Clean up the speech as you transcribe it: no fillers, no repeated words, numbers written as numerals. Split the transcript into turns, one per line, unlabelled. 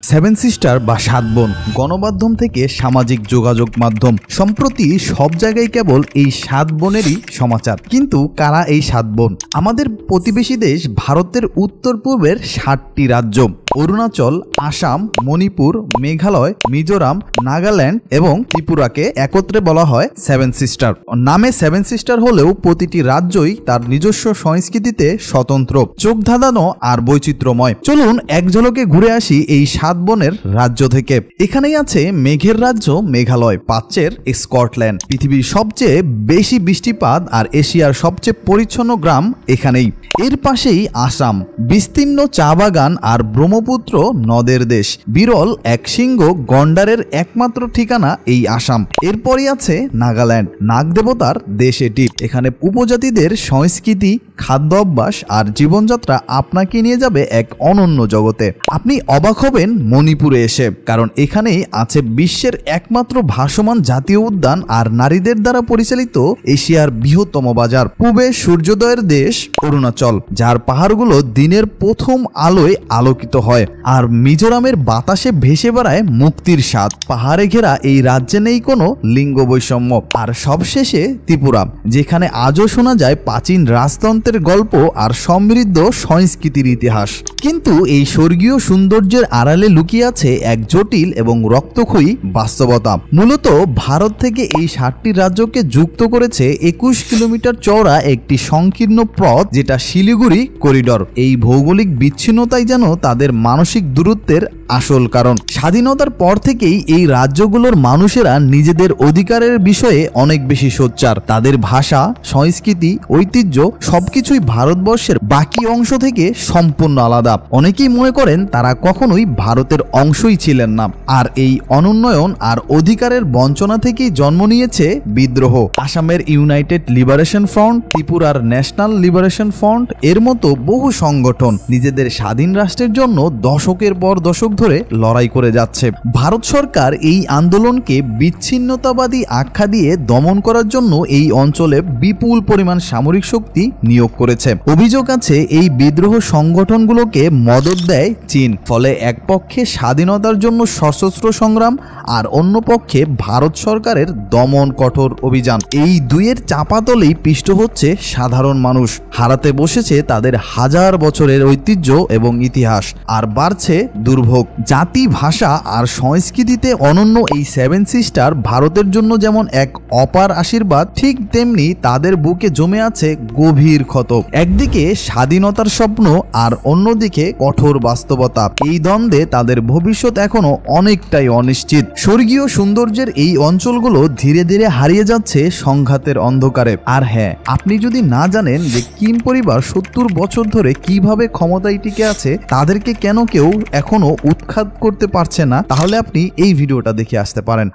Seven sister বা সাত বোন গণমাধ্যম থেকে সামাজিক যোগাযোগ মাধ্যম সম্প্রতি সব জায়গায় কেবল এই সাত বোনেরই সমাচার। কিন্তু কারা এই সাত বোন? আমাদের প্রতিবেশী দেশ ভারতের উত্তর পূর্বের 7টি রাজ্য অরুণাচল, আসাম, মণিপুর, মেঘালয়, মিজোরাম, নাগাল্যান্ড এবং ত্রিপুরাকে একত্রে বলা হয় সেভেন সিস্টার। নামে সেভেন সিস্টার হলেও প্রতিটি রাজ্যই তার নিজস্ব সংস্কৃতিতে স্বতন্ত্র, চোখ ধাঁধানো আর বৈচিত্র্যময়। চলুন এক ঝলকে ঘুরে আসি এই সাত বোনের রাজ্য থেকে। এখানেই আছে মেঘের রাজ্য মেঘালয়, প্রাচ্যের স্কটল্যান্ড, পৃথিবীর সবচেয়ে বেশি বৃষ্টিপাত আর এশিয়ার সবচেয়ে পরিচ্ছন্ন গ্রাম এখানেই। এর পাশেই আসাম, বিস্তীর্ণ চা বাগান আর ব্রহ্মপুত্র নদের দেশ, বিরল এক সিংহ গন্ডারের একমাত্র ঠিকানা এই আসাম। এরপরই আছে নাগাল্যান্ড, নাগ দেবতার দেশ এটি। এখানে উপজাতিদের সংস্কৃতি, খাদ্য অভ্যাস আর জীবনযাত্রা আপনাকে নিয়ে যাবে এক অনন্য জগতে। আপনি অবাক হবেন মণিপুরে এসে, কারণ এখানেই আছে বিশ্বের একমাত্র ভাসমান জাতীয় উদ্যান আর নারীদের দ্বারা পরিচালিত এশিয়ার বৃহত্তম বাজার। পূবে সূর্যোদয়ের দেশ অরুণাচল, যার পাহাড়গুলো দিনের প্রথম আলোয় আলোকিত হয়, আর মিজোরামের বাতাসে ভেসে বেড়ায় মুক্তির স্বাদ। পাহাড়ে ঘেরা এই রাজ্যে নেই কোনো লিঙ্গ বৈষম্য। আর সবশেষে ত্রিপুরা, যেখানে আজও শোনা যায় প্রাচীন রাজতন্ত্রের গল্প আর সমৃদ্ধ সংস্কৃতির ইতিহাস। কিন্তু এই স্বর্গীয় সৌন্দর্যের আড়ালে লুকিয়ে আছে এক জটিল এবং রক্তক্ষয়ী বাস্তবতা। মূলত ভারত থেকে এই 7টি রাজ্যকে যুক্ত করেছে 21 কিলোমিটার চওড়া একটি সংকীর্ণ পথ, যেটা শিলিগুড়ি করিডর। এই ভৌগোলিক বিচ্ছিন্নতাই যেন তাদের মানসিক দূরত্বের আসল কারণ। স্বাধীনতার পর থেকেই এই রাজ্যগুলোর মানুষেরা নিজেদের অধিকারের বিষয়ে অনেক বেশি সোচ্চার। তাদের ভাষা, সংস্কৃতি, ঐতিহ্য সবকিছুই ভারতবর্ষের বাকি অংশ থেকে সম্পূর্ণ আলাদা। অনেকেই মনে করেন তারা কখনোই ভারতের অংশই ছিলেন না। আর এই অনুন্নয়ন আর অধিকারের বঞ্চনা থেকেই জন্ম নিয়েছে বিদ্রোহ। আসামের ইউনাইটেড লিবারেশন ফ্রন্ট, ত্রিপুরার ন্যাশনাল লিবারেশন ফ্রন্ট এর মতো বহু সংগঠন নিজেদের স্বাধীন রাষ্ট্রের জন্য দশকের পর দশক ধরে লড়াই করে যাচ্ছে। ভারত সরকার এই আন্দোলনকে বিচ্ছিন্নতাবাদী আখ্যা দিয়ে দমন করার জন্য এই অঞ্চলে বিপুল পরিমাণ সামরিক শক্তি নিয়োগ করেছে। অভিযোগ আছে এই বিদ্রোহ সংগঠনগুলোকে মদদ দেয় চীন। ফলে এক পক্ষে স্বাধীনতার জন্য সশস্ত্র সংগ্রাম আর অন্য পক্ষে ভারত সরকারের দমন কঠোর অভিযান। এই দুইয়ের চাপাতলেই পিষ্ট হচ্ছে সাধারণ মানুষ। হারাতে বসেছে তাদের হাজার বছরের ঐতিহ্য এবং ইতিহাস, আর বাড়ছে দুর্ভোগ। জাতি, ভাষা আর সংস্কৃতিতে অনন্য এই সেভেন সিস্টার ভারতের জন্য যেমন এক অপার আশীর্বাদ, ঠিক তেমনি তাদের বুকে জমে আছে গভীর ক্ষত। একদিকে স্বাধীনতার স্বপ্ন আর অন্যদিকে কঠোর বাস্তবতা। এই দ্বন্দ্বে তাদের ভবিষ্যৎ এখনো অনেকটাই অনিশ্চিত। স্বর্গীয় সৌন্দর্যের এই অঞ্চলগুলো ধীরে ধীরে হারিয়ে যাচ্ছে সংঘাতের অন্ধকারে। আর হ্যাঁ, আপনি যদি না জানেন যে কিম পরিবার 70 বছর ধরে কিভাবে ক্ষমতায় টিকে আছে, তাদেরকে কেন কেউ এখনো উৎখাত করতে পারছে না, তাহলে আপনি এই ভিডিওটা দেখে আসতে পারেন।